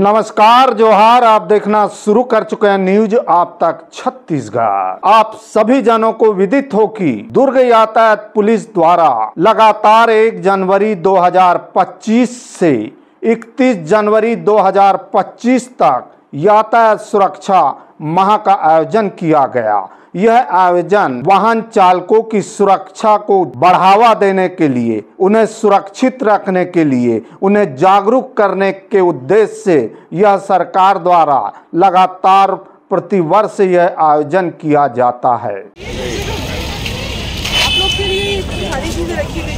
नमस्कार, जोहार। आप देखना शुरू कर चुके हैं न्यूज आप तक छत्तीसगढ़। आप सभी जनों को विदित हो कि दुर्ग यातायात पुलिस द्वारा लगातार 1 जनवरी 2025 से 31 जनवरी 2025 तक यातायात सुरक्षा माह का आयोजन किया गया। यह आयोजन वाहन चालकों की सुरक्षा को बढ़ावा देने के लिए, उन्हें सुरक्षित रखने के लिए, उन्हें जागरूक करने के उद्देश्य से यह सरकार द्वारा लगातार प्रतिवर्ष यह आयोजन किया जाता है। आप लोग के लिए सारी चीजें रखी हुई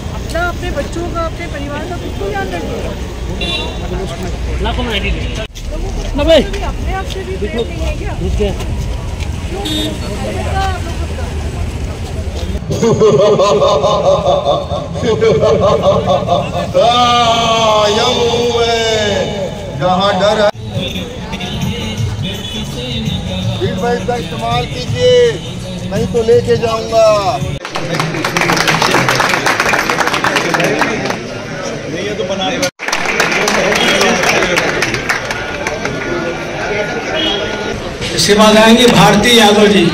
अपना, अपने बच्चों का, अपने परिवार का बिल्कुल ध्यान रखिए। अपने आप से भी प्रेम नहीं है क्या? जहाँ डर है सीट बेल्ट का इस्तेमाल कीजिए, नहीं तो लेके जाऊंगा। नहीं तो बना इसके बाद आएंगे भारती यादव जी।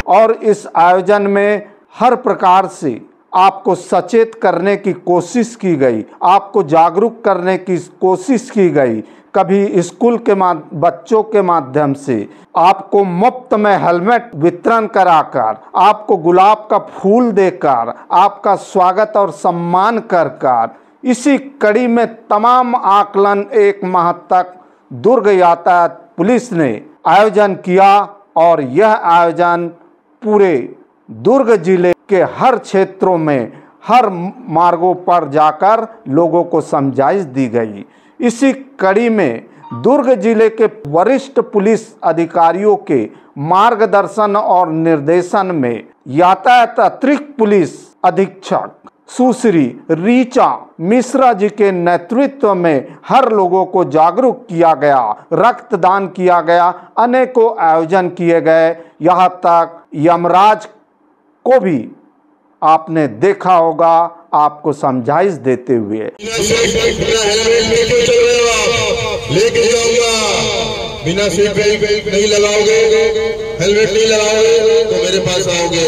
और इस आयोजन में हर प्रकार से आपको सचेत करने की कोशिश की गई, आपको जागरूक करने की कोशिश की गई। कभी स्कूल के बच्चों के माध्यम से आपको मुफ्त में हेलमेट वितरण कराकर, आपको गुलाब का फूल देकर, आपका स्वागत और सम्मान कर इसी कड़ी में तमाम आकलन 1 माह तक दुर्ग यातायात पुलिस ने आयोजन किया। और यह आयोजन पूरे दुर्ग जिले के हर क्षेत्रों में, हर मार्गों पर जाकर लोगों को समझाइश दी गई। इसी कड़ी में दुर्ग जिले के वरिष्ठ पुलिस अधिकारियों के मार्गदर्शन और निर्देशन में यातायात अतिरिक्त पुलिस अधीक्षक सुश्री रीचा मिश्रा जी के नेतृत्व में हर लोगों को जागरूक किया गया, रक्तदान किया गया, अनेकों आयोजन किए गए। यहाँ तक यमराज को भी आपने देखा होगा, आपको समझाइश देते हुए। लेके जाऊंगा, बिना सीट बेल्ट नहीं लगाओगे, हेलमेट नहीं लगाओगे तो मेरे पास आओगे।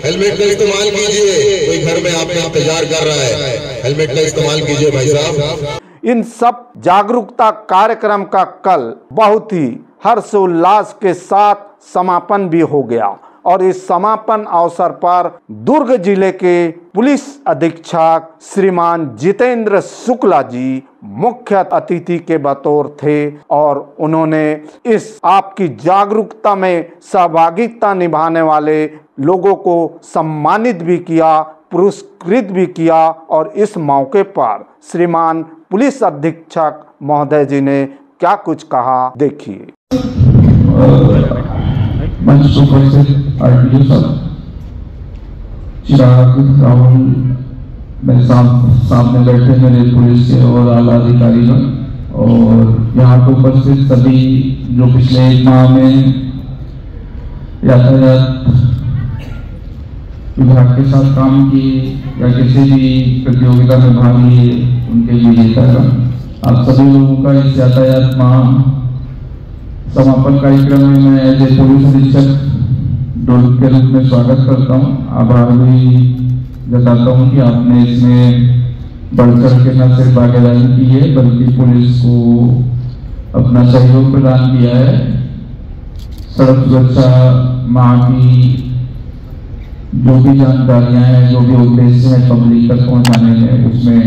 हेलमेट का इस्तेमाल कीजिए, कोई घर में आपका इंतजार कर रहा है, हेलमेट का इस्तेमाल कीजिए भाई साहब। इन सब जागरूकता कार्यक्रम का कल बहुत ही हर्षोल्लास के साथ समापन भी हो गया। और इस समापन अवसर पर दुर्ग जिले के पुलिस अधीक्षक श्रीमान जितेंद्र शुक्ला जी मुख्य अतिथि के बतौर थे और उन्होंने इस आपकी जागरूकता में सहभागिता निभाने वाले लोगों को सम्मानित भी किया, पुरस्कृत भी किया। और इस मौके पर श्रीमान पुलिस अधीक्षक महोदय जी ने क्या कुछ कहा, देखिए। मंच पर उपस्थित आरटीओ साहब, चिराग, राहुल, मेरे सामने बैठे मेरे पुलिस के और आला अधिकारीगण, और यहाँ पर उपस्थित सभी जो पिछले 1 माह में यातायात विभाग के साथ काम किए या किसी भी प्रतियोगिता में भाग लिए उनके विजेतागण, आप सभी लोगों का इस यातायात माह समापन कार्यक्रम में मैं एज ए पुलिस अधीक्षक दुर्ग के रूप में स्वागत करता हूं। आभार भी जताता हूं कि आपने इसमें बढ़ चढ़ के न सिर्फ भागीदारी की है बल्कि पुलिस को अपना सहयोग प्रदान किया है। सड़क सुरक्षा माह की जो भी जानकारियां हैं, जो भी उद्देश्य है पब्लिक तक पहुंचाने में, उसमें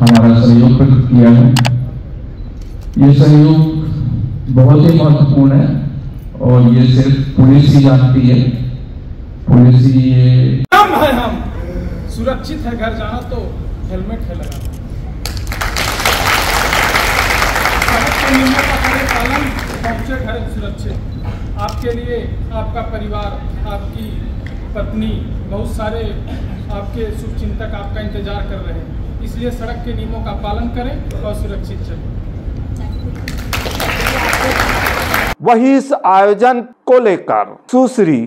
हमारा सहयोग किया है। ये सहयोग बहुत ही महत्वपूर्ण है और ये सिर्फ पुलिस ही जानती है। पुलिस ही ये हम सुरक्षित है घर जाना तो हेलमेट है लगाना। सड़क के नियमों का करें पालन, पहुंचे घर सुरक्षित। आपके लिए आपका परिवार, आपकी पत्नी, बहुत सारे आपके शुभचिंतक आपका इंतजार कर रहे हैं। इसलिए सड़क के नियमों का पालन करें और सुरक्षित चलें। वही इस आयोजन को लेकर सुश्री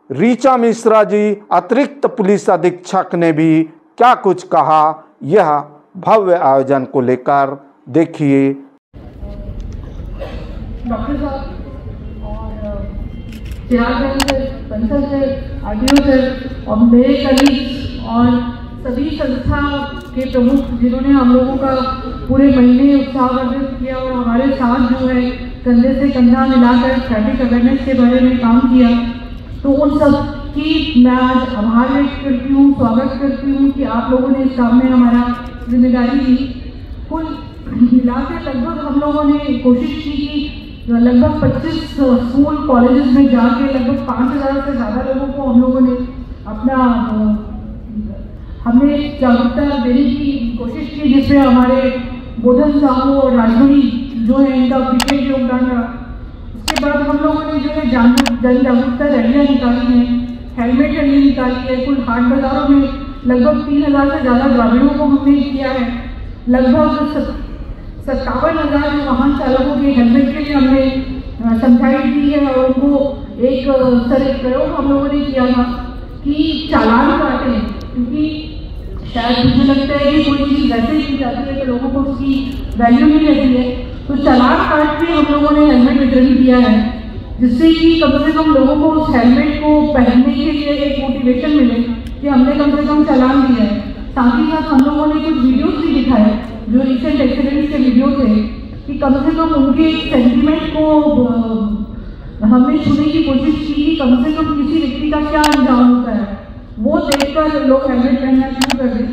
ऋचा मिश्रा जी अतिरिक्त पुलिस अधीक्षक ने भी क्या कुछ कहा, यह भव्य आयोजन को लेकर देखिए। डॉक्टर साहब और Chirag sir, Bansal sir, RTO sir और मेरे कलीग्स और सभी संस्था के प्रमुख जिन्होंने हम लोगों का पूरे महीने उत्साहवर्धित किया और हमारे साथ जो है कंधे से कंधा मिलाकर ट्रैफिक अवेयरनेस के बारे में काम किया, तो उन सब की मैं आज आभार व्यक्त करती हूँ, स्वागत करती हूँ कि आप लोगों ने इस काम में हमारा जिम्मेदारी ली। कुल मिलाकर लगभग हम लोगों ने कोशिश की कि लगभग 25 स्कूल कॉलेजेस में जाके लगभग 5000 से ज़्यादा लोगों को हम लोगों ने हमने जागरूकता देने की कोशिश की, जिसमें हमारे बोधन साहू और राजमणि जो है इनका विशेष योगदान रहा। उसके बाद हम लोगों ने जो है जन जागरूकता रैलियाँ निकाली हैं, हेलमेट रैली निकाली है। कुल हाट बाजारों में लगभग 3000 से ज़्यादा ग्रामीणों को हमने किया है। लगभग 57,000 वाहन चालकों के हेलमेट के लिए हमने समझाइश दी है और उनको एक प्रयोग हम लोगों ने किया था कि चालान काटें, क्योंकि शायद मुझे लगता है कि कोई चीज़ वैसे की जाती है तो लोगों को उसकी वैल्यू नहीं रहती है, तो चालान काट के हम लोगों ने हेलमेट वितरण किया है, जिससे कि कम से कम लोगों को उस हेलमेट को पहनने के लिए एक मोटिवेशन मिले कि हमने कम से कम चालान दिया है। साथ ही साथ हम लोगों ने कुछ वीडियोस भी दिखाए जो रिसेंट एक्सीडेंट के वीडियो थे, कि कम से कम उनके सेंटीमेंट को हमने छूने की कोशिश की कि कम से कम किसी व्यक्ति का क्या अंजाम होता है, वो देखकर लोग हेलमेट पहनना शुरू कर दें।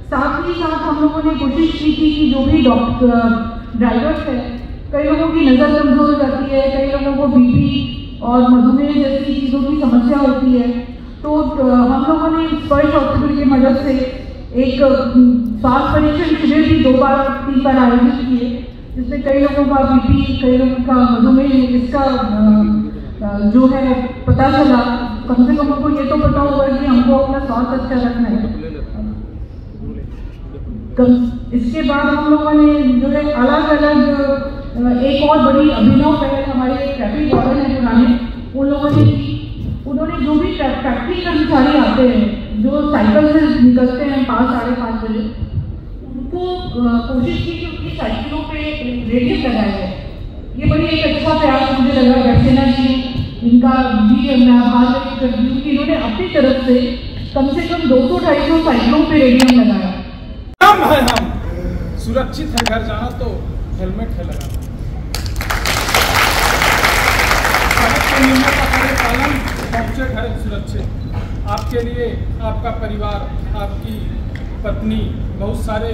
साथ ही साथ हम लोगों ने कोशिश की थी कि जो भी ड्राइवर्स है, कई लोगों की नज़र कमजोर हो जाती है, कई लोगों को बीपी और मधुमेह जैसी चीज़ों की समस्या होती है, तो हम लोगों ने स्पर्श हॉस्पिटल की मदद से एक स्वास्थ्य परीक्षण शिविर भी 2 बार 3 बार आयोजित किए, जिसमें कई लोगों का बीपी, कई लोगों का मधुमेह, इसका जो है पता चला। कम से कम हमको ये तो पता होगा कि हमको अपना स्वास्थ्य अच्छा रखना है। इसके बाद हम लोगों ने जो है अलग अलग एक और बड़ी अभिनव पहल हमारे ट्रैफिक वार्डन है पुराने, उन लोगों ने उन्होंने जो भी फैक्ट्री कर्मचारी आते हैं जो साइकिल से निकलते हैं 5-5:30 बजे, उनको कोशिश की कि उनकी साइकिलों पे रेडियम लगाया जाए। ये बड़ी एक अच्छा प्रयास मुझे लगा। वैक्सीना जी इनका भी मैं आभार व्यक्त करती हूँ कि इन्होंने अपनी तरफ से कम 200-250 साइकिलों पे रेडियम लगाया। हम है, हम सुरक्षित है घर जाना तो हेलमेट है लगाना। सड़क के नियमों का करें पालन, पहुँचे घर सुरक्षित। आपके लिए आपका परिवार, आपकी पत्नी, बहुत सारे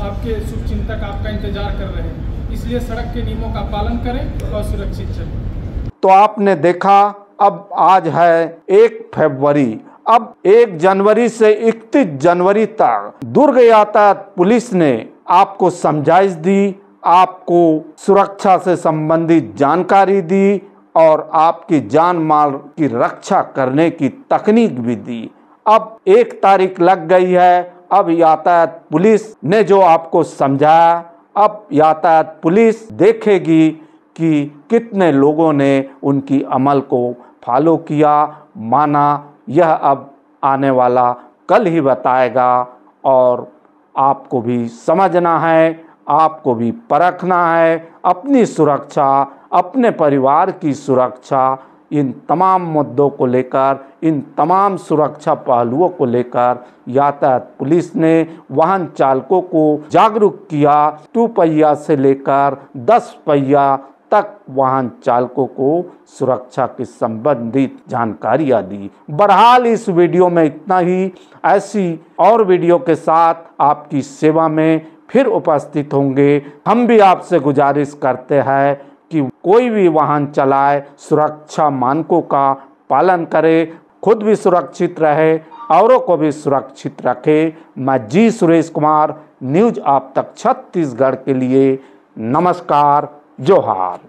आपके शुभचिंतक आपका इंतजार कर रहे हैं, इसलिए सड़क के नियमों का पालन करें और सुरक्षित चलें। तो आपने देखा, अब आज है 1 फरवरी, अब 1 जनवरी से 31 जनवरी तक दुर्ग यातायात पुलिस ने आपको समझाइश दी, आपको सुरक्षा से संबंधित जानकारी दी और आपकी जान माल की रक्षा करने की तकनीक भी दी। अब 1 तारीख लग गई है, अब यातायात पुलिस ने जो आपको समझाया, अब यातायात पुलिस देखेगी कि कितने लोगों ने उनकी अमल को फॉलो किया, माना। यह अब आने वाला कल ही बताएगा और आपको भी समझना है, आपको भी परखना है अपनी सुरक्षा, अपने परिवार की सुरक्षा। इन तमाम मुद्दों को लेकर, इन तमाम सुरक्षा पहलुओं को लेकर यातायात पुलिस ने वाहन चालकों को जागरूक किया। 2 पहिया से लेकर 10 पहिया तक वाहन चालकों को सुरक्षा के संबंधित जानकारियां दी। बहरहाल इस वीडियो में इतना ही। ऐसी और वीडियो के साथ आपकी सेवा में फिर उपस्थित होंगे। हम भी आपसे गुजारिश करते हैं कि कोई भी वाहन चलाए, सुरक्षा मानकों का पालन करे, खुद भी सुरक्षित रहे, औरों को भी सुरक्षित रखे। मैं जी सुरेश कुमार, न्यूज़ आप तक छत्तीसगढ़ के लिए नमस्कार, जोहार।